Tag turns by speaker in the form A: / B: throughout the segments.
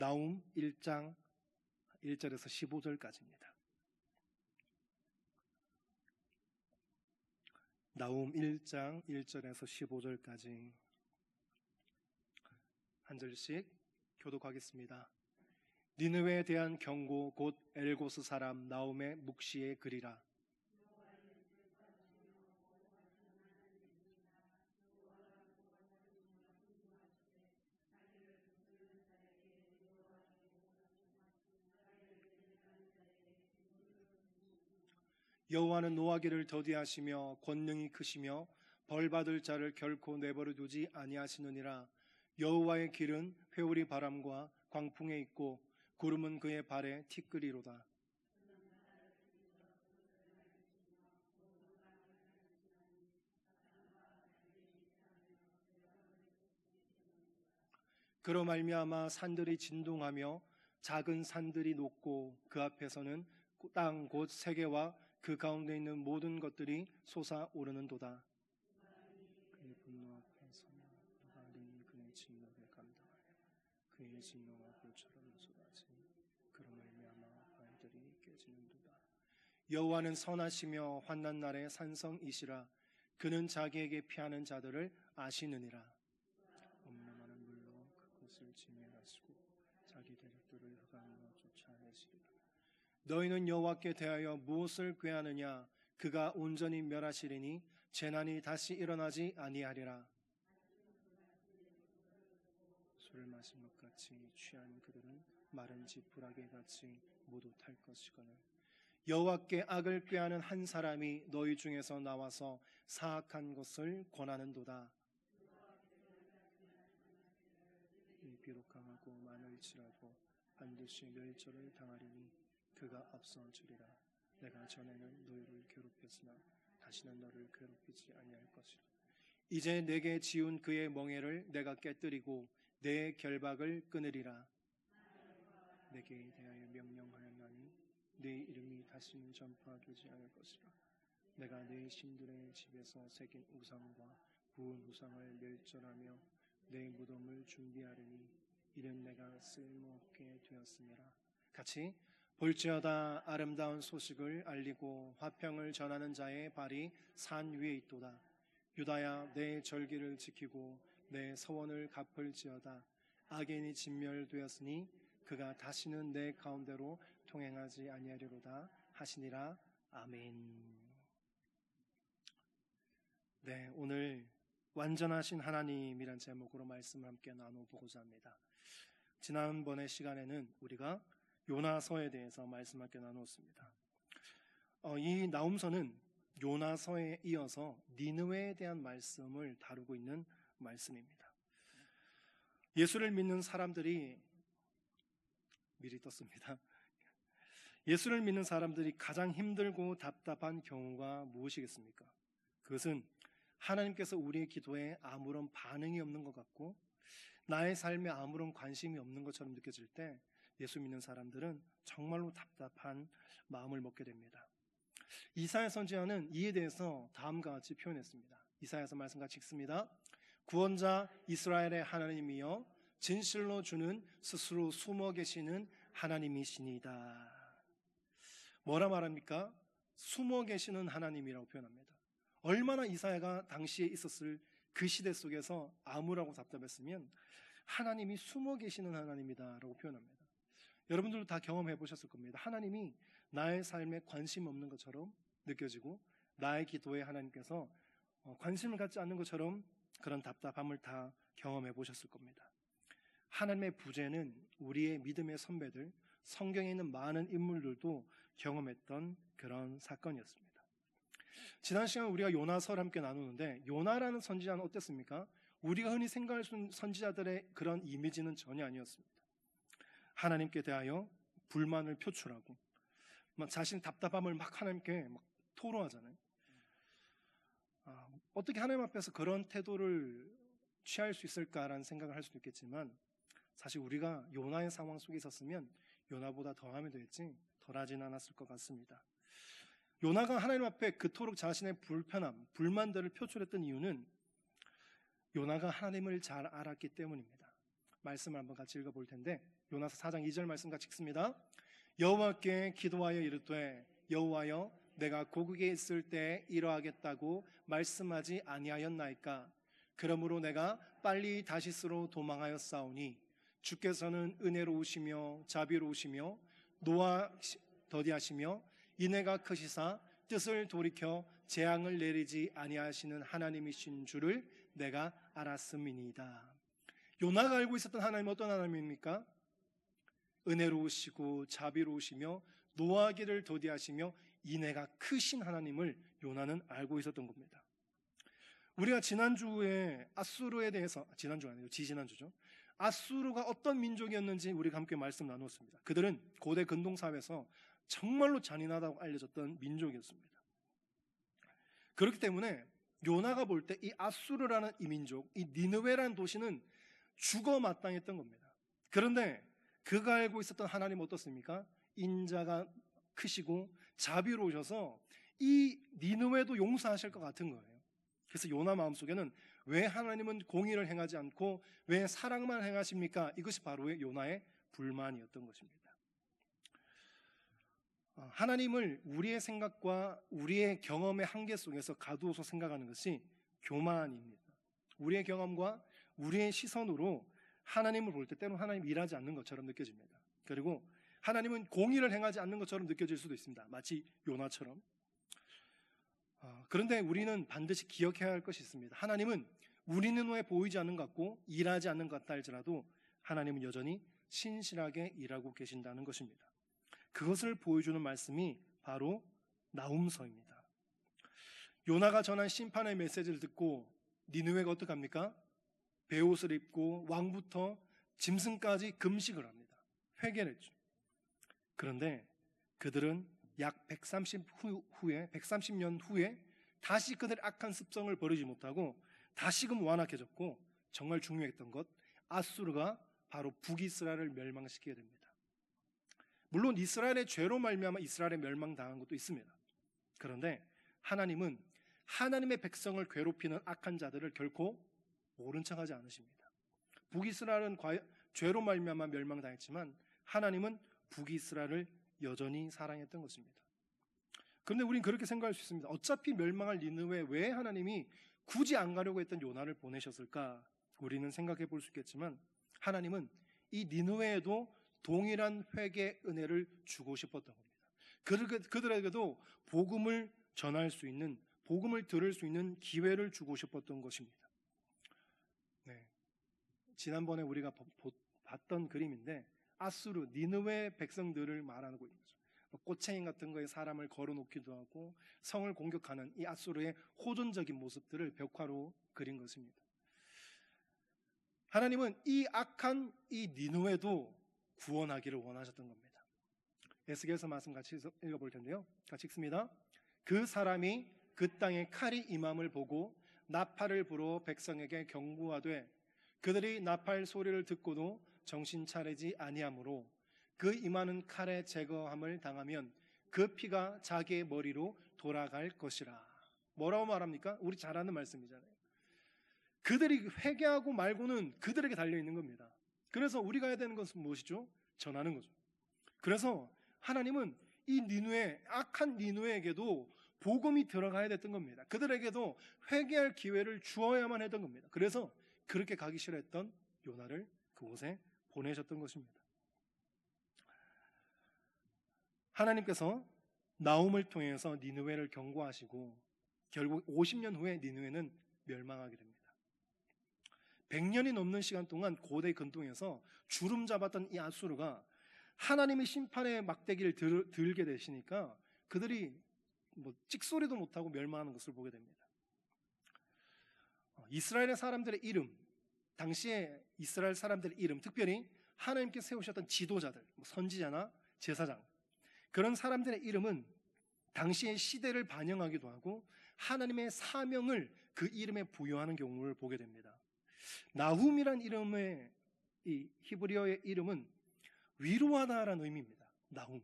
A: 나훔 1장 1절에서 15절까지입니다. 나훔 1장 1절에서 15절까지 한 절씩 교독하겠습니다. 니느웨에 대한 경고 곧 엘고스 사람 나훔의 묵시의 글이라. 여호와는 노하기를 더디하시며 권능이 크시며 벌받을 자를 결코 내버려 두지 아니하시느니라. 여호와의 길은 회오리 바람과 광풍에 있고 구름은 그의 발에 티끌이로다. 그로 말미암아 산들이 진동하며 작은 산들이 녹고 그 앞에서는 땅 곧 세계와 그 가운데 있는 모든 것들이 솟아오르는도다. 그의 분노 앞에 서며 누가 능히 그의 진노를 감당하며 그의 진노가 불처럼 쏟아지 그로 말미암아 발들이 깨지는도다. 여호와는 선하시며 환난 날에 산성이시라. 그는 자기에게 피하는 자들을 아시느니라. 엄름하는 물로 그곳을 진멸하시고 자기 대적들을 흑암으로 쫓아내시리라. 너희는 여호와께 대하여 무엇을 꾀하느냐? 그가 온전히 멸하시리니 재난이 다시 일어나지 아니하리라. 술을 마신 것 같이 취한 그들은 마른 지푸라기 같이 모두 탈 것이거늘 여호와께 악을 꾀하는 한 사람이 너희 중에서 나와서 사악한 것을 권하는도다. 비록 강하고 많을지라도 반드시 멸절을 당하리니 그가 앞서주리라. 내가 전에는 너희를 괴롭혔으나 다시는 너를 괴롭히지 아니할 것이라. 이제 내게 지운 그의 멍에를 내가 깨뜨리고 내 결박을 끊으리라. 내게 대하여 명령하였나니 내 이름이 다시는 전파되지 않을 것이라. 내가 내 신들의 집에서 새긴 우상과 부은 우상을 멸절하며 내 무덤을 준비하리니 이는 내가 쓸모없게 되었음이라. 같이 볼지어다 아름다운 소식을 알리고 화평을 전하는 자의 발이 산 위에 있도다. 유다야 내 절기를 지키고 내 서원을 갚을지어다. 악인이 진멸되었으니 그가 다시는 내 가운데로 통행하지 아니하리로다 하시니라. 아멘. 네, 오늘 완전하신 하나님이란 제목으로 말씀을 함께 나눠보고자 합니다. 지난번의 시간에는 우리가 요나서에 대해서 말씀 함께 나누었습니다. 이 나훔서는 요나서에 이어서 니느웨에 대한 말씀을 다루고 있는 말씀입니다. 예수를 믿는 사람들이 미리 떴습니다. 예수를 믿는 사람들이 가장 힘들고 답답한 경우가 무엇이겠습니까? 그것은 하나님께서 우리의 기도에 아무런 반응이 없는 것 같고 나의 삶에 아무런 관심이 없는 것처럼 느껴질 때 예수 믿는 사람들은 정말로 답답한 마음을 먹게 됩니다. 이사야 선지자는 이에 대해서 다음과 같이 표현했습니다. 이사야서 말씀 같이 읽습니다. 구원자 이스라엘의 하나님이여 진실로 주는 스스로 숨어 계시는 하나님이시니다. 뭐라 말합니까? 숨어 계시는 하나님이라고 표현합니다. 얼마나 이사야가 당시에 있었을 그 시대 속에서 암울하고 답답했으면 하나님이 숨어 계시는 하나님이다라고 표현합니다. 여러분들도 다 경험해 보셨을 겁니다. 하나님이 나의 삶에 관심 없는 것처럼 느껴지고 나의 기도에 하나님께서 관심을 갖지 않는 것처럼 그런 답답함을 다 경험해 보셨을 겁니다. 하나님의 부재는 우리의 믿음의 선배들, 성경에 있는 많은 인물들도 경험했던 그런 사건이었습니다. 지난 시간 우리가 요나서를 함께 나누는데 요나라는 선지자는 어땠습니까? 우리가 흔히 생각할 수 있는 선지자들의 그런 이미지는 전혀 아니었습니다. 하나님께 대하여 불만을 표출하고 자신의 답답함을 막 하나님께 막 토로하잖아요. 어떻게 하나님 앞에서 그런 태도를 취할 수 있을까라는 생각을 할 수도 있겠지만 사실 우리가 요나의 상황 속에 있었으면 요나보다 더하면 되겠지 덜하진 않았을 것 같습니다. 요나가 하나님 앞에 그토록 자신의 불편함, 불만들을 표출했던 이유는 요나가 하나님을 잘 알았기 때문입니다. 말씀을 한번 같이 읽어볼 텐데, 요나서 4장 2절 말씀 같이 읽습니다. 여호와께 기도하여 이르되 여호와여 내가 고국에 있을 때 이러하겠다고 말씀하지 아니하였나이까. 그러므로 내가 빨리 다시스로 도망하였사오니 주께서는 은혜로우시며 자비로우시며 노하 더디하시며 인애가 크시사 뜻을 돌이켜 재앙을 내리지 아니하시는 하나님이신 줄을 내가 알았음이니이다. 요나가 알고 있었던 하나님은 어떤 하나님입니까? 은혜로우시고 자비로우시며 노하기를 더디하시며 인애가 크신 하나님을 요나는 알고 있었던 겁니다. 우리가 지난주에 아수르에 대해서, 지난주가 아니고 지지난주죠, 아수르가 어떤 민족이었는지 우리가 함께 말씀 나누었습니다. 그들은 고대 근동사회에서 정말로 잔인하다고 알려졌던 민족이었습니다. 그렇기 때문에 요나가 볼 때 이 아수르라는 이 민족, 이 니느웨라는 도시는 죽어 마땅했던 겁니다. 그런데 그가 알고 있었던 하나님은 어떻습니까? 인자가 크시고 자비로우셔서 이 니느웨도 용서하실 것 같은 거예요. 그래서 요나 마음속에는 왜 하나님은 공의를 행하지 않고 왜 사랑만 행하십니까? 이것이 바로 요나의 불만이었던 것입니다. 하나님을 우리의 생각과 우리의 경험의 한계 속에서 가두어서 생각하는 것이 교만입니다. 우리의 경험과 우리의 시선으로 하나님을 볼 때 때로는 하나님이 일하지 않는 것처럼 느껴집니다. 그리고 하나님은 공의를 행하지 않는 것처럼 느껴질 수도 있습니다. 마치 요나처럼. 그런데 우리는 반드시 기억해야 할 것이 있습니다. 하나님은 우리 눈에 보이지 않는 것 같고 일하지 않는 것 같다 할지라도 하나님은 여전히 신실하게 일하고 계신다는 것입니다. 그것을 보여주는 말씀이 바로 나훔서입니다. 요나가 전한 심판의 메시지를 듣고 니느웨가 어떡합니까? 베옷을 입고 왕부터 짐승까지 금식을 합니다. 회개를 했죠. 그런데 그들은 약 130년 후에 다시 그들의 악한 습성을 버리지 못하고 다시금 완악해졌고, 정말 중요했던 것, 아수르가 바로 북이스라엘을 멸망시키게 됩니다. 물론 이스라엘의 죄로 말미암아 이스라엘에 멸망당한 것도 있습니다. 그런데 하나님은 하나님의 백성을 괴롭히는 악한 자들을 결코 모른 척하지 않으십니다. 북이스라엘은 죄로 말미암아 멸망당했지만 하나님은 북이스라엘을 여전히 사랑했던 것입니다. 그런데 우리는 그렇게 생각할 수 있습니다. 어차피 멸망할 니느웨에 왜 하나님이 굳이 안 가려고 했던 요나를 보내셨을까? 우리는 생각해 볼 수 있겠지만 하나님은 이 니느웨에도 동일한 회개 은혜를 주고 싶었던 겁니다. 그들에게도 복음을 전할 수 있는, 복음을 들을 수 있는 기회를 주고 싶었던 것입니다. 네. 지난번에 우리가 봤던 그림인데 아수르, 니느웨 백성들을 말하고 있는 거죠. 꼬챙이 같은 거에 사람을 걸어놓기도 하고 성을 공격하는 이 아수르의 호전적인 모습들을 벽화로 그린 것입니다. 하나님은 이 악한 이 니느웨도 구원하기를 원하셨던 겁니다. 에스겔서 말씀 같이 읽어볼 텐데요. 같이 읽습니다. 그 사람이 그 땅에 칼이 임함을 보고 나팔을 불어 백성에게 경고하되 그들이 나팔 소리를 듣고도 정신 차리지 아니하므로 그 임하는 칼의 제거함을 당하면 그 피가 자기의 머리로 돌아갈 것이라. 뭐라고 말합니까? 우리 잘 아는 말씀이잖아요. 그들이 회개하고 말고는 그들에게 달려있는 겁니다. 그래서 우리가 해야 되는 것은 무엇이죠? 전하는 거죠. 그래서 하나님은 이 니느웨, 악한 니느웨에게도 복음이 들어가야 됐던 겁니다. 그들에게도 회개할 기회를 주어야만 했던 겁니다. 그래서 그렇게 가기 싫어했던 요나를 그곳에 보내셨던 것입니다. 하나님께서 나훔을 통해서 니느웨를 경고하시고 결국 50년 후에 니느웨는 멸망하게 됩니다. 100년이 넘는 시간 동안 고대 근동에서 주름 잡았던 이 아수르가 하나님의 심판의 막대기를 들게 되시니까 그들이 찍소리도 못하고 멸망하는 것을 보게 됩니다. 이스라엘의 사람들의 이름, 당시에 이스라엘 사람들의 이름, 특별히 하나님께 세우셨던 지도자들, 선지자나 제사장, 그런 사람들의 이름은 당시의 시대를 반영하기도 하고 하나님의 사명을 그 이름에 부여하는 경우를 보게 됩니다. 나훔이란 이름의 이 히브리어의 이름은 위로하다라는 의미입니다. 나훔.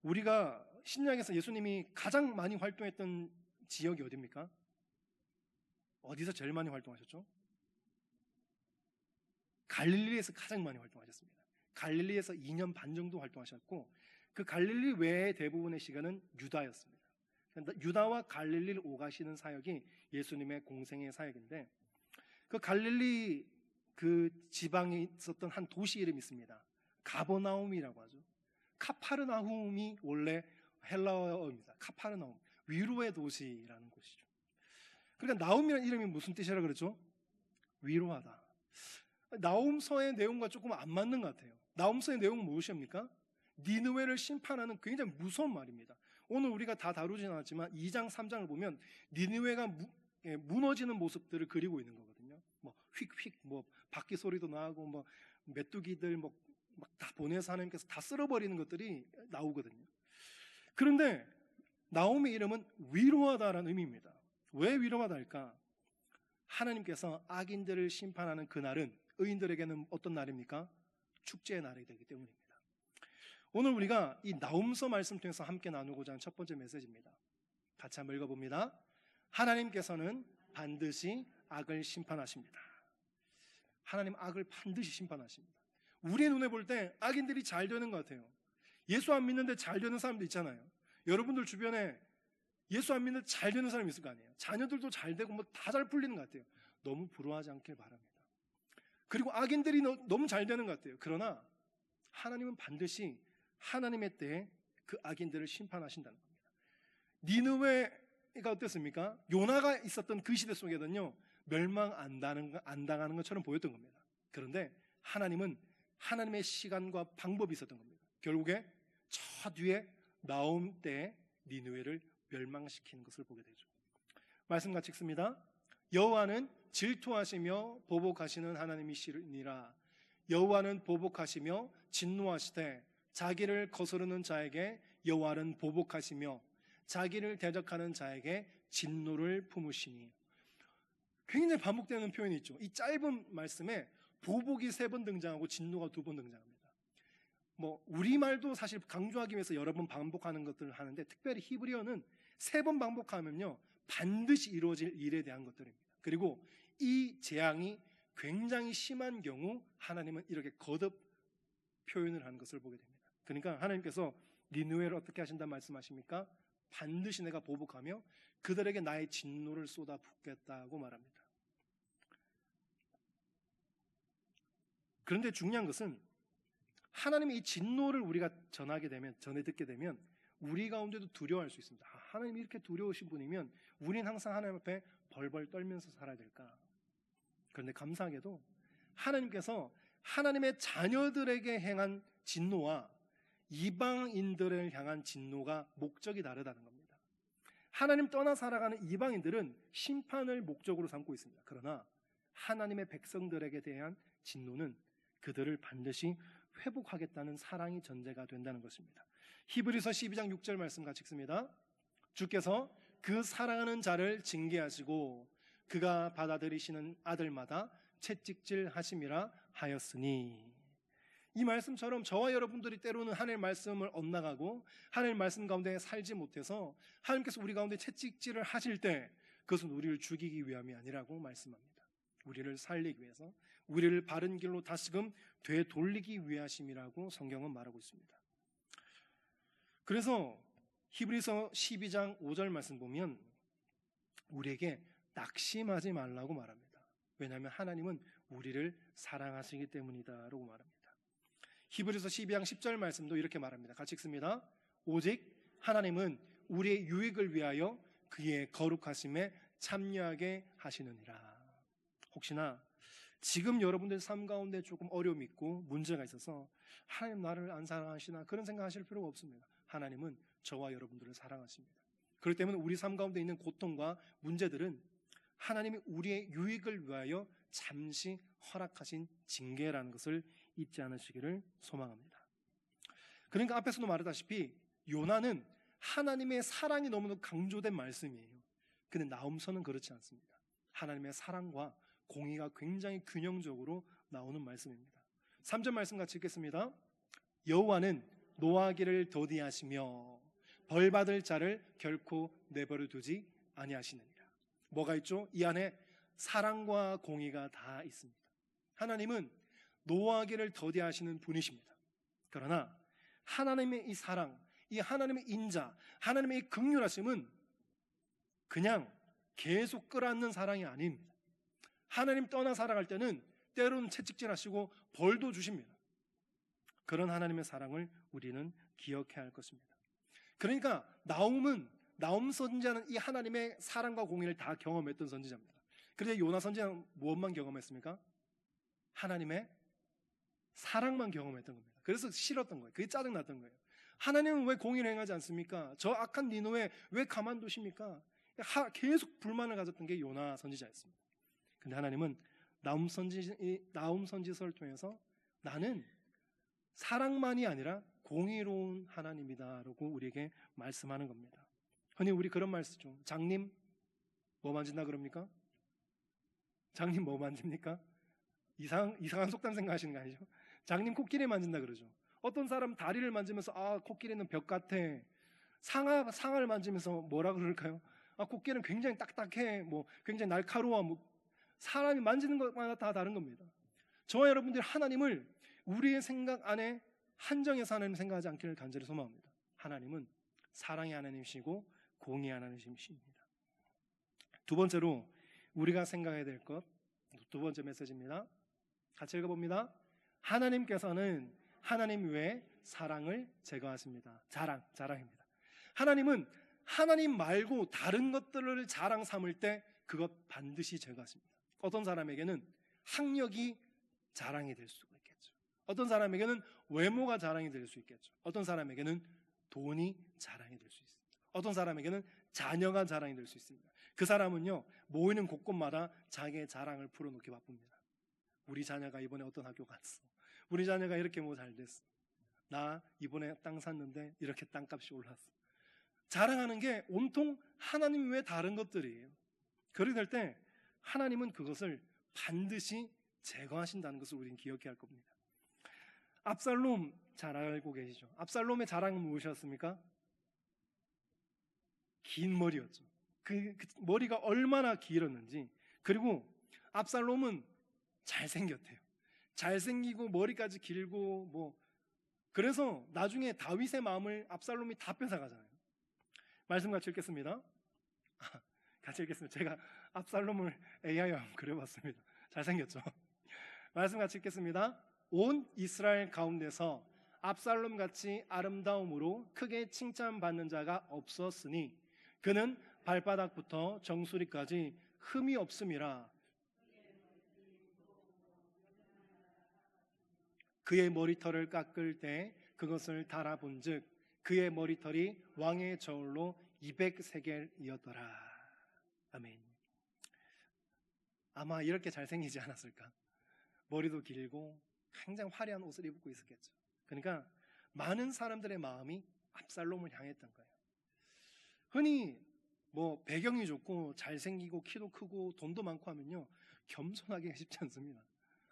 A: 우리가 신약에서 예수님이 가장 많이 활동했던 지역이 어디입니까? 어디서 제일 많이 활동하셨죠? 갈릴리에서 가장 많이 활동하셨습니다. 갈릴리에서 2년 반 정도 활동하셨고 그 갈릴리 외의 대부분의 시간은 유다였습니다. 유다와 갈릴리를 오가시는 사역이 예수님의 공생의 사역인데 그 갈릴리 그 지방에 있었던 한 도시 이름이 있습니다. 가버나움이라고 하죠. 카파르나움이 원래 헬라어입니다. 카파르나움, 위로의 도시라는 곳이죠. 그러니까 나움이라는 이름이 무슨 뜻이라 그러죠? 위로하다. 나움서의 내용과 조금 안 맞는 것 같아요. 나움서의 내용은 무엇입니까? 니느웨를 심판하는 굉장히 무서운 말입니다. 오늘 우리가 다 다루진 않았지만 2장, 3장을 보면 니느웨가 무너지는 모습들을 그리고 있는 거거든요. 뭐 휙휙 뭐 바퀴 소리도 나고 뭐 메뚜기들 막 다 보내서 하나님께서 다 쓸어버리는 것들이 나오거든요. 그런데 나움의 이름은 위로하다라는 의미입니다. 왜 위로하다 할까? 하나님께서 악인들을 심판하는 그날은 의인들에게는 어떤 날입니까? 축제의 날이 되기 때문입니다. 오늘 우리가 이 나움서 말씀 통해서 함께 나누고자 하는 첫 번째 메시지입니다. 같이 한번 읽어봅니다. 하나님께서는 반드시 악을 심판하십니다. 하나님 악을 반드시 심판하십니다. 우리의 눈에 볼 때 악인들이 잘 되는 것 같아요. 예수 안 믿는데 잘 되는 사람도 있잖아요. 여러분들 주변에 예수 안 믿는데 잘 되는 사람이 있을 거 아니에요. 자녀들도 잘 되고 뭐 다 잘 풀리는 것 같아요. 너무 부러워하지 않길 바랍니다. 그리고 악인들이 너무 잘 되는 것 같아요. 그러나 하나님은 반드시 하나님의 때에 그 악인들을 심판하신다는 겁니다. 니느웨가 어땠습니까? 요나가 있었던 그 시대 속에는요 멸망 안 당하는 것처럼 보였던 겁니다. 그런데 하나님은 하나님의 시간과 방법이 있었던 겁니다. 결국에 저 뒤에 나움 때에 니느웨를 멸망시키는 것을 보게 되죠. 말씀 같이 읽습니다. 여호와는 질투하시며 보복하시는 하나님이시니라. 여호와는 보복하시며 진노하시되 자기를 거스르는 자에게 여호와는 보복하시며 자기를 대적하는 자에게 진노를 품으시니. 굉장히 반복되는 표현이 있죠. 이 짧은 말씀에 보복이 3번 등장하고 진노가 2번 등장합니다. 뭐 우리말도 사실 강조하기 위해서 여러 번 반복하는 것들을 하는데 특별히 히브리어는 3번 반복하면요 반드시 이루어질 일에 대한 것들입니다. 그리고 이 재앙이 굉장히 심한 경우 하나님은 이렇게 거듭 표현을 하는 것을 보게 됩니다. 그러니까 하나님께서 니느웨를 어떻게 하신다 말씀하십니까? 반드시 내가 보복하며 그들에게 나의 진노를 쏟아붓겠다고 말합니다. 그런데 중요한 것은 하나님의 이 진노를 우리가 전해 듣게 되면 우리 가운데도 두려워할 수 있습니다. 하나님이 이렇게 두려우신 분이면 우리는 항상 하나님 앞에 벌벌 떨면서 살아야 될까? 그런데 감사하게도 하나님께서 하나님의 자녀들에게 행한 진노와 이방인들을 향한 진노가 목적이 다르다는 겁니다. 하나님 떠나 살아가는 이방인들은 심판을 목적으로 삼고 있습니다. 그러나 하나님의 백성들에게 대한 진노는 그들을 반드시 회복하겠다는 사랑이 전제가 된다는 것입니다. 히브리서 12장 6절 말씀 같이 읽습니다. 주께서 그 사랑하는 자를 징계하시고 그가 받아들이시는 아들마다 채찍질 하심이라 하였으니. 이 말씀처럼 저와 여러분들이 때로는 하나님의 말씀을 엇나가고 하나님의 말씀 가운데 살지 못해서 하나님께서 우리 가운데 채찍질을 하실 때 그것은 우리를 죽이기 위함이 아니라고 말씀합니다. 우리를 살리기 위해서, 우리를 바른 길로 다시금 되돌리기 위하심이라고 성경은 말하고 있습니다. 그래서 히브리서 12장 5절 말씀 보면 우리에게 낙심하지 말라고 말합니다. 왜냐하면 하나님은 우리를 사랑하시기 때문이다라고 말합니다. 히브리서 12장 10절 말씀도 이렇게 말합니다. 같이 읽습니다. 오직 하나님은 우리의 유익을 위하여 그의 거룩하심에 참여하게 하시느니라. 혹시나 지금 여러분들 삶 가운데 조금 어려움이 있고 문제가 있어서 하나님 나를 안 사랑하시나 그런 생각하실 필요가 없습니다. 하나님은 저와 여러분들을 사랑하십니다. 그렇기 때문에 우리 삶 가운데 있는 고통과 문제들은 하나님이 우리의 유익을 위하여 잠시 허락하신 징계라는 것을 잊지 않으시기를 소망합니다. 그러니까 앞에서도 말했다시피 요나는 하나님의 사랑이 너무나 강조된 말씀이에요. 근데 나움서는 그렇지 않습니다. 하나님의 사랑과 공의가 굉장히 균형적으로 나오는 말씀입니다. 3절 말씀 같이 읽겠습니다. 여호와는 노하기를 더디하시며 벌받을 자를 결코 내버려 두지 아니하시느니라. 뭐가 있죠? 이 안에 사랑과 공의가 다 있습니다. 하나님은 노하기를 더디하시는 분이십니다. 그러나 하나님의 이 사랑, 이 하나님의 인자, 하나님의 이 긍휼하심은 그냥 계속 끌어안는 사랑이 아닙니다. 하나님 떠나 살아갈 때는 때로는 채찍질하시고 벌도 주십니다. 그런 하나님의 사랑을 우리는 기억해야 할 것입니다. 그러니까 나움 선지자는 이 하나님의 사랑과 공의를 다 경험했던 선지자입니다. 그런데 요나 선지자는 무엇만 경험했습니까? 하나님의 사랑만 경험했던 겁니다. 그래서 싫었던 거예요. 그게 짜증났던 거예요. 하나님은 왜 공의를 행하지 않습니까? 저 악한 니느웨 왜 가만두십니까? 계속 불만을 가졌던 게 요나 선지자였습니다. 근데 하나님은 나움 선지서를 통해서 나는 사랑만이 아니라 공의로운 하나님이다라고 우리에게 말씀하는 겁니다. 흔히 우리 그런 말 쓰죠. 장님 뭐 만진다 그럽니까? 장님 뭐 만집니까? 이상한 속담 생각하시는 거 아니죠? 장님 코끼리 만진다 그러죠. 어떤 사람 다리를 만지면서 코끼리는 벽 같아. 상아를 만지면서 뭐라 그럴까요? 코끼리는 굉장히 딱딱해. 굉장히 날카로워. 사람이 만지는 것마다 다 다른 겁니다. 저와 여러분들이 하나님을 우리의 생각 안에 한정해서 하나님 생각하지 않기를 간절히 소망합니다. 하나님은 사랑의 하나님이시고 공의의 하나님이십니다. 두 번째로 우리가 생각해야 될 것, 두 번째 메시지입니다. 같이 읽어봅니다. 하나님께서는 하나님 외에 사랑을 제거하십니다. 자랑입니다. 하나님은 하나님 말고 다른 것들을 자랑 삼을 때 그것 반드시 제거하십니다. 어떤 사람에게는 학력이 자랑이 될 수가 있겠죠. 어떤 사람에게는 외모가 자랑이 될 수 있겠죠. 어떤 사람에게는 돈이 자랑이 될 수 있습니다. 어떤 사람에게는 자녀가 자랑이 될 수 있습니다. 그 사람은요, 모이는 곳곳마다 자기의 자랑을 풀어놓기 바쁩니다. 우리 자녀가 이번에 어떤 학교 갔어. 우리 자녀가 이렇게 잘 됐어. 나 이번에 땅 샀는데 이렇게 땅값이 올랐어. 자랑하는 게 온통 하나님 외에 다른 것들이에요. 그렇게 될 때 하나님은 그것을 반드시 제거하신다는 것을 우리는 기억해야 할 겁니다. 압살롬 잘 알고 계시죠? 압살롬의 자랑은 무엇이었습니까? 긴 머리였죠. 그 머리가 얼마나 길었는지. 그리고 압살롬은 잘생겼대요. 잘생기고 머리까지 길고 그래서 나중에 다윗의 마음을 압살롬이 다 뺏어가잖아요. 말씀 같이 읽겠습니다. 같이 읽겠습니다. 제가 압살롬을 AI로 한번 그려봤습니다. 잘생겼죠? 말씀 같이 읽겠습니다. 온 이스라엘 가운데서 압살롬 같이 아름다움으로 크게 칭찬받는 자가 없었으니 그는 발바닥부터 정수리까지 흠이 없음이라. 그의 머리털을 깎을 때 그것을 달아본즉 그의 머리털이 왕의 저울로 200세겔이었더라. 아멘. 아마 이렇게 잘생기지 않았을까? 머리도 길고 굉장히 화려한 옷을 입고 있었겠죠. 그러니까 많은 사람들의 마음이 압살롬을 향했던 거예요. 흔히 배경이 좋고 잘생기고 키도 크고 돈도 많고 하면요, 겸손하기가 쉽지 않습니다.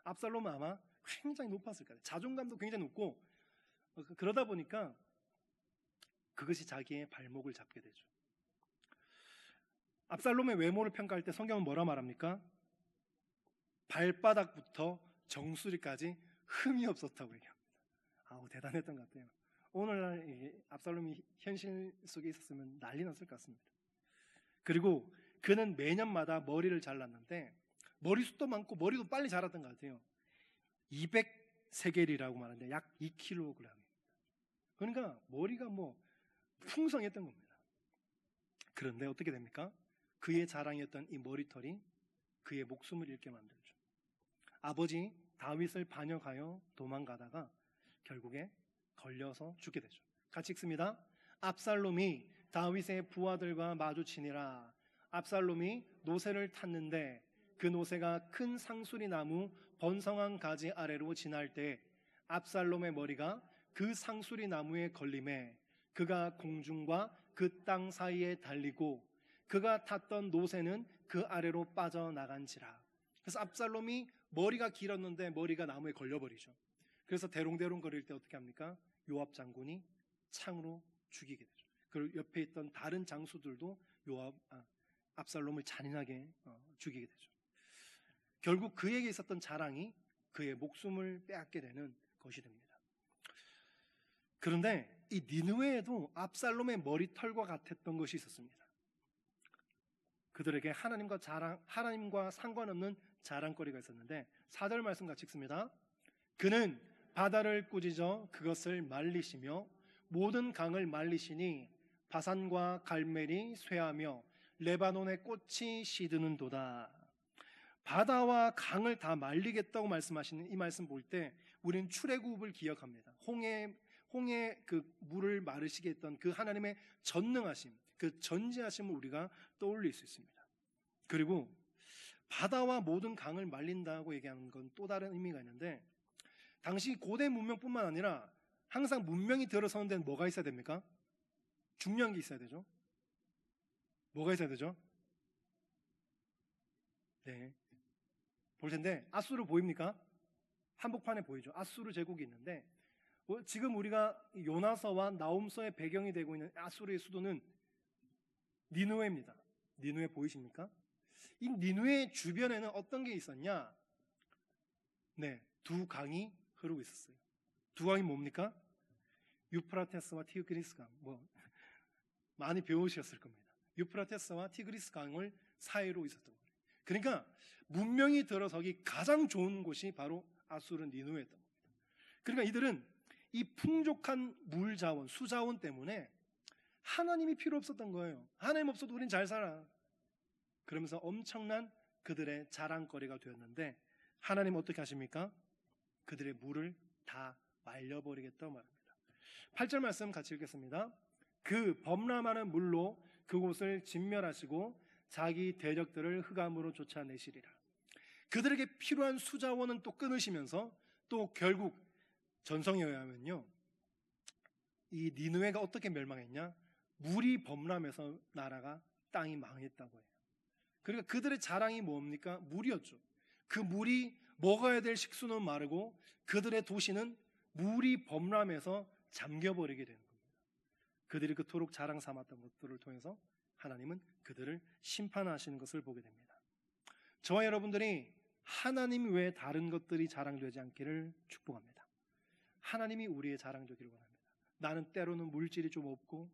A: 압살롬은 아마 굉장히 높았을 거예요. 자존감도 굉장히 높고 그러다 보니까 그것이 자기의 발목을 잡게 되죠. 압살롬의 외모를 평가할 때 성경은 뭐라 말합니까? 발바닥부터 정수리까지 흠이 없었다고 얘기합니다. 대단했던 것 같아요. 오늘날 압살롬이 현실 속에 있었으면 난리 났을 것 같습니다. 그리고 그는 매년마다 머리를 잘랐는데 머리숱도 많고 머리도 빨리 자랐던 것 같아요. 200세겔이라고 말하는데 약 2kg. 그러니까 머리가 풍성했던 겁니다. 그런데 어떻게 됩니까? 그의 자랑이었던 이 머리털이 그의 목숨을 잃게 만들죠. 아버지 다윗을 반역하여 도망가다가 결국에 걸려서 죽게 되죠. 같이 읽습니다. 압살롬이 다윗의 부하들과 마주치니라. 압살롬이 노새를 탔는데 그 노새가 큰 상수리 나무 번성한 가지 아래로 지날 때 압살롬의 머리가 그 상수리 나무에 걸림에 그가 공중과 그 땅 사이에 달리고 그가 탔던 노새는 그 아래로 빠져나간지라. 그래서 압살롬이 머리가 길었는데 머리가 나무에 걸려버리죠. 그래서 대롱대롱 거릴 때 어떻게 합니까? 요압 장군이 창으로 죽이게 되죠. 그리고 옆에 있던 다른 장수들도 압살롬을 잔인하게 죽이게 되죠. 결국 그에게 있었던 자랑이 그의 목숨을 빼앗게 되는 것이 됩니다. 그런데 이 니느웨에도 압살롬의 머리털과 같았던 것이 있었습니다. 그들에게 하나님과 상관없는 자랑거리가 있었는데 4절 말씀 같이 읽습니다. 그는 바다를 꾸짖어 그것을 말리시며 모든 강을 말리시니 바산과 갈멜이 쇠하며 레바논의 꽃이 시드는도다. 바다와 강을 다 말리겠다고 말씀하시는 이 말씀 볼 때 우리는 출애굽을 기억합니다. 홍해 그 물을 마르시게 했던 그 하나님의 전능하심, 그 전지하심을 우리가 떠올릴 수 있습니다. 그리고 바다와 모든 강을 말린다고 얘기하는 건 또 다른 의미가 있는데, 당시 고대 문명뿐만 아니라 항상 문명이 들어서는 데는 뭐가 있어야 됩니까? 중요한 게 있어야 되죠. 뭐가 있어야 되죠? 네, 볼 텐데 아수르 보입니까? 한복판에 보이죠. 아수르 제국이 있는데 지금 우리가 요나서와 나홈서의 배경이 되고 있는 아수르의 수도는 니느웨입니다. 니느웨 보이십니까? 이 니느웨 주변에는 어떤 게 있었냐? 네, 두 강이 흐르고 있었어요. 두 강이 뭡니까? 유프라테스와 티그리스 강. 많이 배우셨을 겁니다. 유프라테스와 티그리스 강을 사이로 있었던 거예요. 그러니까 문명이 들어서기 가장 좋은 곳이 바로 아수르 니느웨였던 겁니다. 그러니까 이들은 이 풍족한 물 자원, 수자원 때문에 하나님이 필요 없었던 거예요. 하나님 없어도 우린 잘 살아. 그러면서 엄청난 그들의 자랑거리가 되었는데 하나님 어떻게 하십니까? 그들의 물을 다 말려버리겠다고 말합니다. 8절 말씀 같이 읽겠습니다. 그 범람하는 물로 그곳을 진멸하시고 자기 대적들을 흑암으로 쫓아내시리라. 그들에게 필요한 수자원은 또 끊으시면서 또 결국 전성에 의하면요, 이 니느웨가 어떻게 멸망했냐? 물이 범람해서 나라가 땅이 망했다고 해요. 그러니까 그들의 자랑이 뭡니까? 물이었죠. 그 물이 먹어야 될 식수는 마르고 그들의 도시는 물이 범람해서 잠겨버리게 되는 겁니다. 그들이 그토록 자랑 삼았던 것들을 통해서 하나님은 그들을 심판하시는 것을 보게 됩니다. 저와 여러분들이 하나님 외에 다른 것들이 자랑되지 않기를 축복합니다. 하나님이 우리의 자랑되기를 원합니다. 나는 때로는 물질이 좀 없고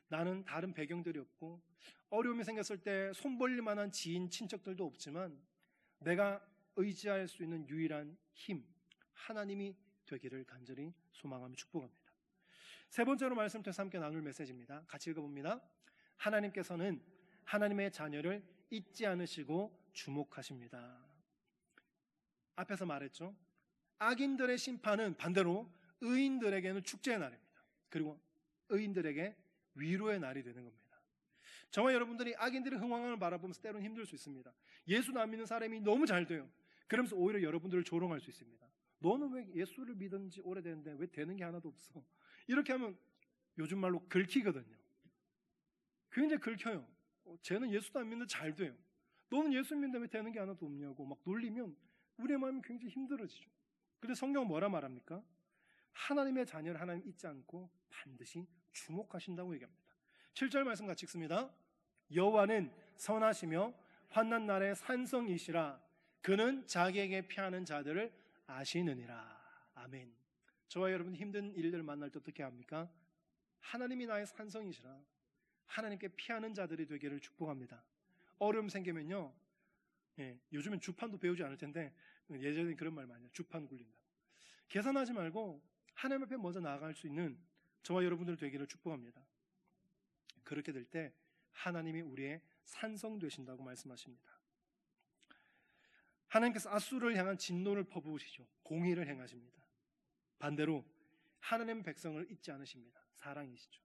A: 나는 다른 배경들이 없고 어려움이 생겼을 때 손 벌릴 만한 지인, 친척들도 없지만 내가 의지할 수 있는 유일한 힘, 하나님이 되기를 간절히 소망하며 축복합니다. 세 번째로 말씀 통해서 함께 나눌 메시지입니다. 같이 읽어봅니다. 하나님께서는 하나님의 자녀를 잊지 않으시고 주목하십니다. 앞에서 말했죠. 악인들의 심판은 반대로 의인들에게는 축제의 날입니다. 그리고 의인들에게 위로의 날이 되는 겁니다. 저와 여러분들이 악인들의 흥황을 바라보면서 때로는 힘들 수 있습니다. 예수 안 믿는 사람이 너무 잘 돼요. 그러면서 오히려 여러분들을 조롱할 수 있습니다. 너는 왜 예수를 믿은 지 오래됐는데 왜 되는 게 하나도 없어? 이렇게 하면 요즘 말로 긁히거든요. 굉장히 긁혀요. 쟤는 예수도 안 믿는데 잘 돼요. 너는 예수 믿는데 왜 되는 게 하나도 없냐고 막 놀리면 우리의 마음이 굉장히 힘들어지죠. 그런데 성경은 뭐라 말합니까? 하나님의 자녀를 하나님 잊지 않고 반드시 주목하신다고 얘기합니다. 7절 말씀 같이 읽습니다. 여호와는 선하시며 환난 날의 산성이시라. 그는 자기에게 피하는 자들을 아시느니라. 아멘. 저와 여러분 힘든 일들을 만날 때 어떻게 합니까? 하나님이 나의 산성이시라. 하나님께 피하는 자들이 되기를 축복합니다. 어려움 생기면요, 요즘엔 주판도 배우지 않을 텐데 예전에 그런 말 많이 해요. 주판 굴린다. 계산하지 말고 하나님 앞에 먼저 나아갈 수 있는 저와 여러분들 되기를 축복합니다. 그렇게 될 때 하나님이 우리의 산성 되신다고 말씀하십니다. 하나님께서 아수르를 향한 진노를 퍼부으시죠. 공의를 행하십니다. 반대로 하나님 백성을 잊지 않으십니다. 사랑이시죠.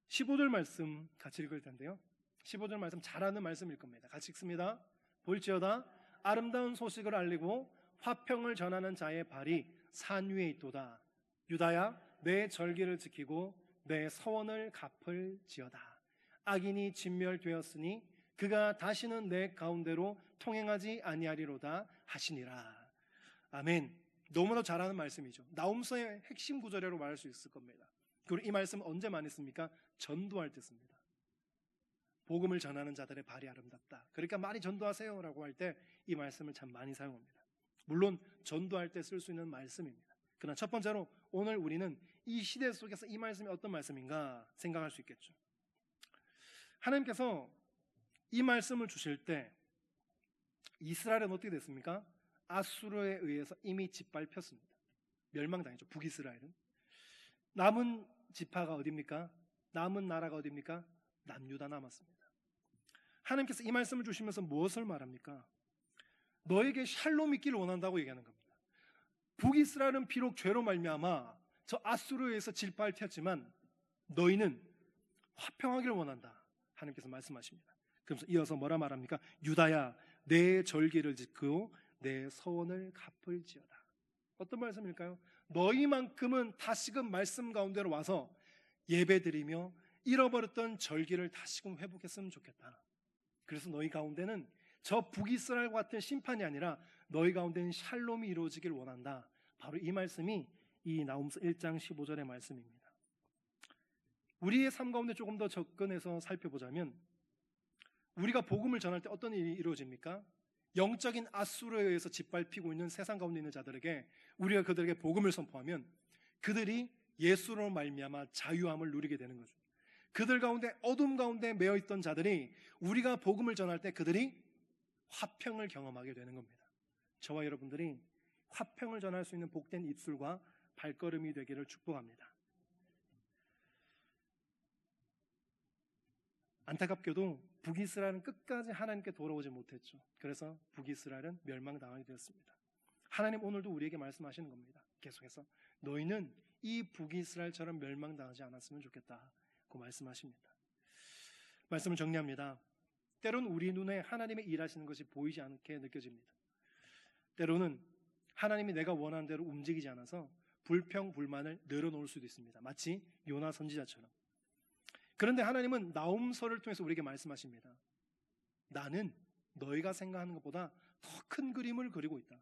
A: 15절 말씀 같이 읽을 텐데요. 15절 말씀 잘 아는 말씀일 겁니다. 같이 읽습니다. 볼지어다 아름다운 소식을 알리고 화평을 전하는 자의 발이 산 위에 있도다. 유다야 내 절기를 지키고 내 서원을 갚을지어다. 악인이 진멸되었으니 그가 다시는 내 가운데로 통행하지 아니하리로다 하시니라. 아멘. 너무나 잘 아는 말씀이죠. 나홈서의 핵심 구절이라고 말할 수 있을 겁니다. 그리고 이 말씀은 언제 많이 씁니까? 전도할 때 씁니다. 복음을 전하는 자들의 발이 아름답다. 그러니까 많이 전도하세요 라고 할 때 이 말씀을 참 많이 사용합니다. 물론 전도할 때 쓸 수 있는 말씀입니다. 그러나 첫 번째로 오늘 우리는 이 시대 속에서 이 말씀이 어떤 말씀인가 생각할 수 있겠죠. 하나님께서 이 말씀을 주실 때 이스라엘은 어떻게 됐습니까? 아수르에 의해서 이미 짓밟혔습니다. 멸망당했죠. 북이스라엘은. 남은 지파가 어디입니까? 남은 나라가 어디입니까? 남유다 남았습니다. 하나님께서 이 말씀을 주시면서 무엇을 말합니까? 너에게 샬롬이 있기를 원한다고 얘기하는 겁니다. 북이스라엘은 비록 죄로 말미암아 저 아수르에서 짓밟혔지만 너희는 화평하기를 원한다. 하나님께서 말씀하십니다. 그러면서 이어서 뭐라 말합니까? 유다야, 내 절기를 지키고 내 서원을 갚을지어다. 어떤 말씀일까요? 너희만큼은 다시금 말씀 가운데로 와서 예배드리며 잃어버렸던 절기를 다시금 회복했으면 좋겠다. 그래서 너희 가운데는 저 북이스라엘과 같은 심판이 아니라 너희 가운데는 샬롬이 이루어지길 원한다. 바로 이 말씀이 이 나홈서 1장 15절의 말씀입니다. 우리의 삶 가운데 조금 더 접근해서 살펴보자면 우리가 복음을 전할 때 어떤 일이 이루어집니까? 영적인 아수르에 의해서 짓밟히고 있는 세상 가운데 있는 자들에게 우리가 그들에게 복음을 선포하면 그들이 예수로 말미암아 자유함을 누리게 되는 거죠. 그들 가운데 어둠 가운데 매여 있던 자들이 우리가 복음을 전할 때 그들이 화평을 경험하게 되는 겁니다. 저와 여러분들이 화평을 전할 수 있는 복된 입술과 발걸음이 되기를 축복합니다. 안타깝게도 북이스라엘은 끝까지 하나님께 돌아오지 못했죠. 그래서 북이스라엘은 멸망당하게 되었습니다. 하나님 오늘도 우리에게 말씀하시는 겁니다. 계속해서 너희는 이 북이스라엘처럼 멸망당하지 않았으면 좋겠다고 말씀하십니다. 말씀을 정리합니다. 때로는 우리 눈에 하나님의 일하시는 것이 보이지 않게 느껴집니다. 때로는 하나님이 내가 원하는 대로 움직이지 않아서 불평불만을 늘어놓을 수도 있습니다. 마치 요나 선지자처럼. 그런데 하나님은 나홈서를 통해서 우리에게 말씀하십니다. 나는 너희가 생각하는 것보다 더 큰 그림을 그리고 있다.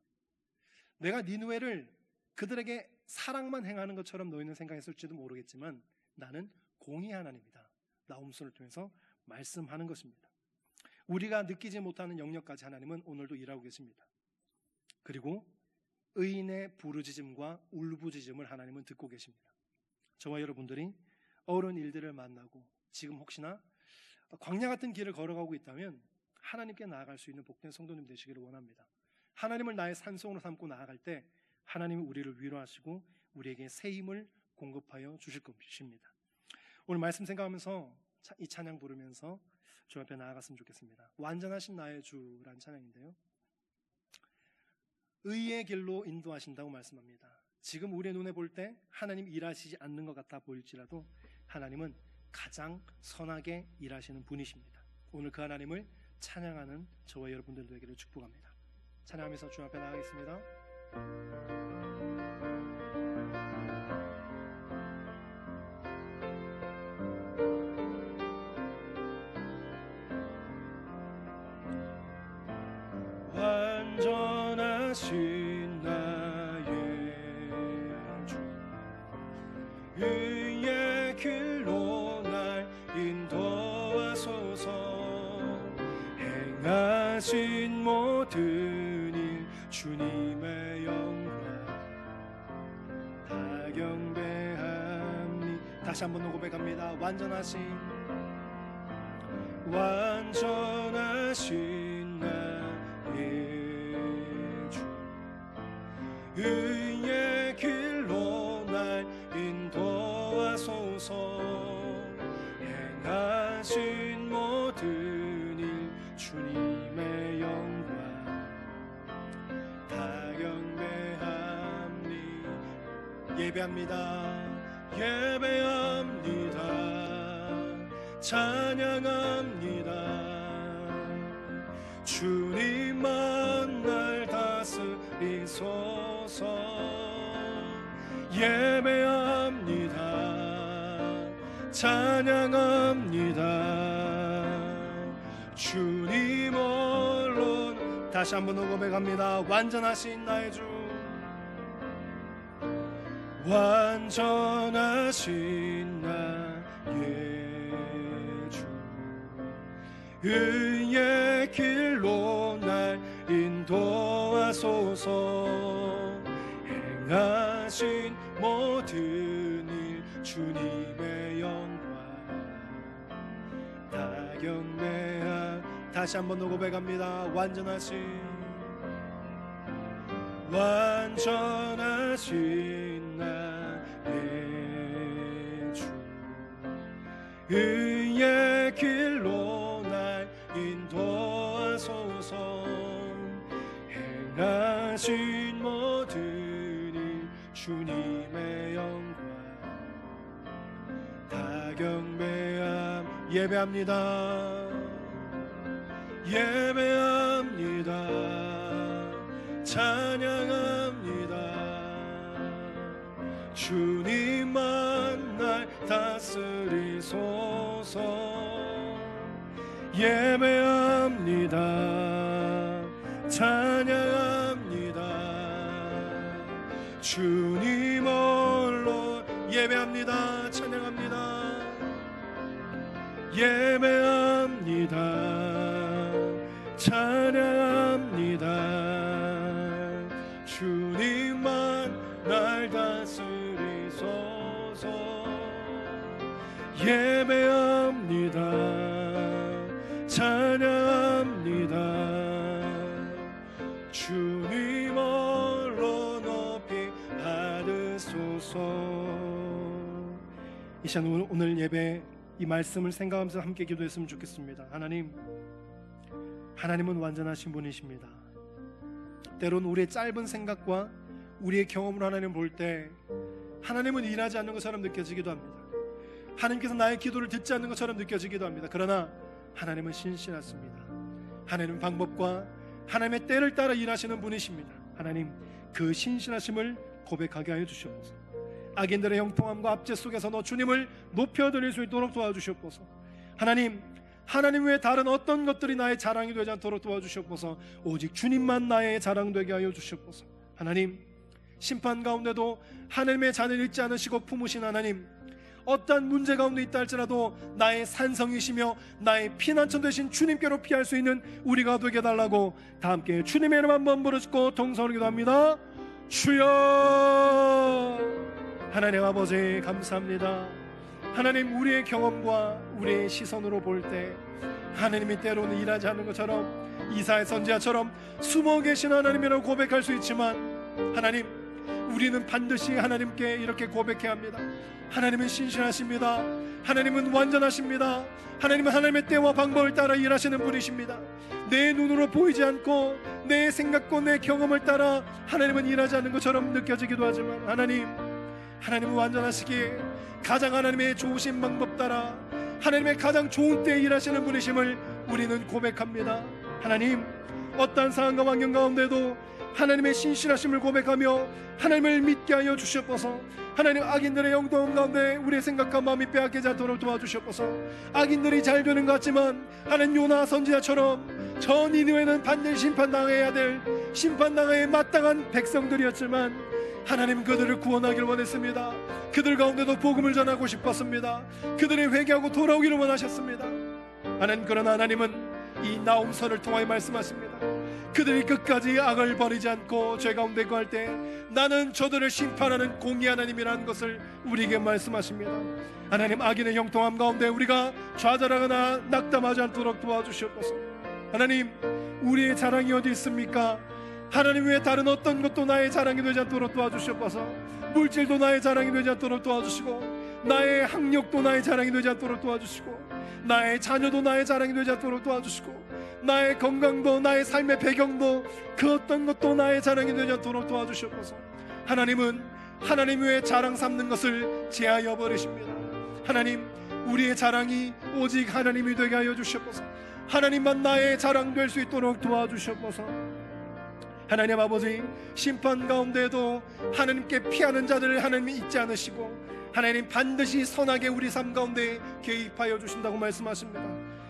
A: 내가 니느웨를 그들에게 사랑만 행하는 것처럼 너희는 생각했을지도 모르겠지만 나는 공의의 하나님이다. 나홈서를 통해서 말씀하는 것입니다. 우리가 느끼지 못하는 영역까지 하나님은 오늘도 일하고 계십니다. 그리고 의인의 부르짖음과 울부짖음을 하나님은 듣고 계십니다. 저와 여러분들이 어려운 일들을 만나고 지금 혹시나 광야 같은 길을 걸어가고 있다면 하나님께 나아갈 수 있는 복된 성도님 되시기를 원합니다. 하나님을 나의 산성으로 삼고 나아갈 때 하나님은 우리를 위로하시고 우리에게 새 힘을 공급하여 주실 것입니다. 오늘 말씀 생각하면서 이 찬양 부르면서 주 앞에 나아갔으면 좋겠습니다. 완전하신 나의 주라는 찬양인데요, 의의 길로 인도하신다고 말씀합니다. 지금 우리의 눈에 볼 때 하나님 일하시지 않는 것 같아 보일지라도 하나님은 가장 선하게 일하시는 분이십니다. 오늘 그 하나님을 찬양하는 저와 여러분들 되기를 축복합니다. 찬양하면서 주 앞에 나가겠습니다. 완전하신 나의 주, 의의 길로 날 인도하소서. 행하신 모든 일 주님의 영광 다 경배합니. 다시 한번 고백합니다. 완전하신 나의 주, 의의 길로 날 인도하소서. 행하신 모든 일 주님의 영광 다 경배합니. 예배합니다. 찬양합니다. 주님만 날 다스리소서. 예배합니다. 찬양합니다. 주님 홀로. 다시 한번 고백합니다. 완전하신 나의 주, 완전하신 나의 주, 의의 길로 날 인도하소서. 인도하소서. 행하신 모든 일 주님의 영광 다 경배하. 다시 한 번 더 고백합니다. 완전하신 나의 주, 의의 길로 날 인도하소서. 행하신 모든 일 주님의 영광 다 경배함. 예배합니다. 예배합니다. 찬양합니다. 주님만 날 다스리소서. 예배합니다. 찬양합니다. 주님 홀로. 예배합니다. 찬양합니다. 예배합니다. 찬양합니다. 주님만 날 다스리소서. 예배합니다. 찬양합니다. 주님 홀로 높이 받으소서. 이 시간 오늘 예배 이 말씀을 생각하면서 함께 기도했으면 좋겠습니다. 하나님은 완전하신 분이십니다. 때론 우리의 짧은 생각과 우리의 경험으로 하나님 볼 때 하나님은 일하지 않는 것처럼 느껴지기도 합니다. 하나님께서 나의 기도를 듣지 않는 것처럼 느껴지기도 합니다. 그러나 하나님은 신실하십니다. 하나님은 방법과 하나님의 때를 따라 일하시는 분이십니다. 하나님, 그 신실하심을 고백하게 하여 주시옵소서. 악인들의 형통함과 압제 속에서 너 주님을 높여드릴 수 있도록 도와주시옵소서. 하나님 외에 다른 어떤 것들이 나의 자랑이 되지 않도록 도와주시옵소서. 오직 주님만 나의 자랑되게 하여 주시옵소서. 하나님, 심판 가운데도 하나님의 잔을 잊지 않으시고 품으신 하나님, 어떠한 문제 가운데 있다 할지라도 나의 산성이시며 나의 피난처 되신 주님께로 피할 수 있는 우리가 되게 해달라고 다 함께 주님의 이름 한번 부르짖고 동서로 기도합니다. 주여. 하나님 아버지 감사합니다. 하나님, 우리의 경험과 우리의 시선으로 볼 때 하나님이 때로는 일하지 않는 것처럼 이사야 선지자처럼 숨어 계신 하나님이라고 고백할 수 있지만, 하나님, 우리는 반드시 하나님께 이렇게 고백해야 합니다. 하나님은 신실하십니다. 하나님은 완전하십니다. 하나님은 하나님의 때와 방법을 따라 일하시는 분이십니다. 내 눈으로 보이지 않고 내 생각과 내 경험을 따라 하나님은 일하지 않는 것처럼 느껴지기도 하지만, 하나님은 완전하시기에 가장 하나님의 좋으신 방법 따라 하나님의 가장 좋은 때에 일하시는 분이심을 우리는 고백합니다. 하나님, 어떠한 상황과 환경 가운데도 하나님의 신실하심을 고백하며 하나님을 믿게 하여 주시옵소서. 하나님, 악인들의 영동 가운데 우리의 생각과 마음이 빼앗기지 않도록 도와주시옵소서. 악인들이 잘 되는 것 같지만 하나님, 요나 선지자처럼 저 니느웨는 반드시 심판당해야 될 심판당해야 마땅한 백성들이었지만 하나님은 그들을 구원하기를 원했습니다. 그들 가운데도 복음을 전하고 싶었습니다. 그들이 회개하고 돌아오기를 원하셨습니다. 하나님, 그러나 하나님은 이 나홈서를 통하여 말씀하십니다. 그들이 끝까지 악을 버리지 않고 죄 가운데 거할 때 나는 저들을 심판하는 공의 하나님이라는 것을 우리에게 말씀하십니다. 하나님, 악인의 형통함 가운데 우리가 좌절하거나 낙담하지 않도록 도와주시옵소서. 하나님, 우리의 자랑이 어디 있습니까? 하나님 외에 다른 어떤 것도 나의 자랑이 되지 않도록 도와주시옵소서. 물질도 나의 자랑이 되지 않도록 도와주시고, 나의 학력도 나의 자랑이 되지 않도록 도와주시고, 나의 자녀도 나의 자랑이 되지 않도록 도와주시고, 나의 건강도 나의 삶의 배경도 그 어떤 것도 나의 자랑이 되지 않도록 도와주시옵소서. 하나님은 하나님 외에 자랑 삼는 것을 제하여 버리십니다. 하나님, 우리의 자랑이 오직 하나님이 되게 하여 주시옵소서. 하나님만 나의 자랑 될 수 있도록 도와주시옵소서. 하나님 아버지, 심판 가운데도 하나님께 피하는 자들을 하나님이 잊지 않으시고 하나님 반드시 선하게 우리 삶 가운데 개입하여 주신다고 말씀하십니다.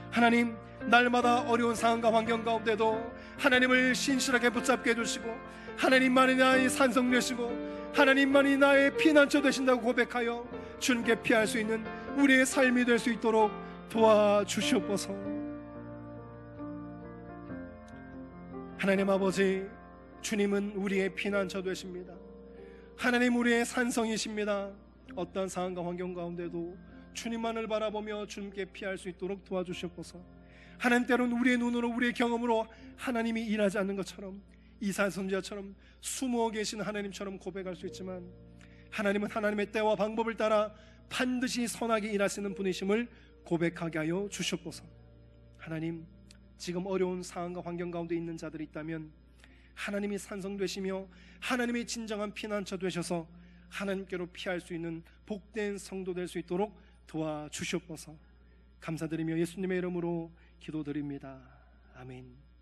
A: 하나님, 날마다 어려운 상황과 환경 가운데도 하나님을 신실하게 붙잡게 해주시고 하나님만이 나의 산성 되시고 하나님만이 나의 피난처 되신다고 고백하여 주님께 피할 수 있는 우리의 삶이 될 수 있도록 도와주시옵소서. 하나님 아버지, 주님은 우리의 피난처 되십니다. 하나님 우리의 산성이십니다. 어떠한 상황과 환경 가운데도 주님만을 바라보며 주님께 피할 수 있도록 도와주시옵소서. 하나님, 때로는 우리의 눈으로 우리의 경험으로 하나님이 일하지 않는 것처럼 이사야 선지자처럼 숨어 계신 하나님처럼 고백할 수 있지만, 하나님은 하나님의 때와 방법을 따라 반드시 선하게 일하시는 분이심을 고백하게 하여 주시옵소서. 하나님, 지금 어려운 상황과 환경 가운데 있는 자들이 있다면 하나님이 산성되시며 하나님이 진정한 피난처 되셔서 하나님께로 피할 수 있는 복된 성도 될 수 있도록 도와주시옵소서. 감사드리며 예수님의 이름으로 기도드립니다. 아멘.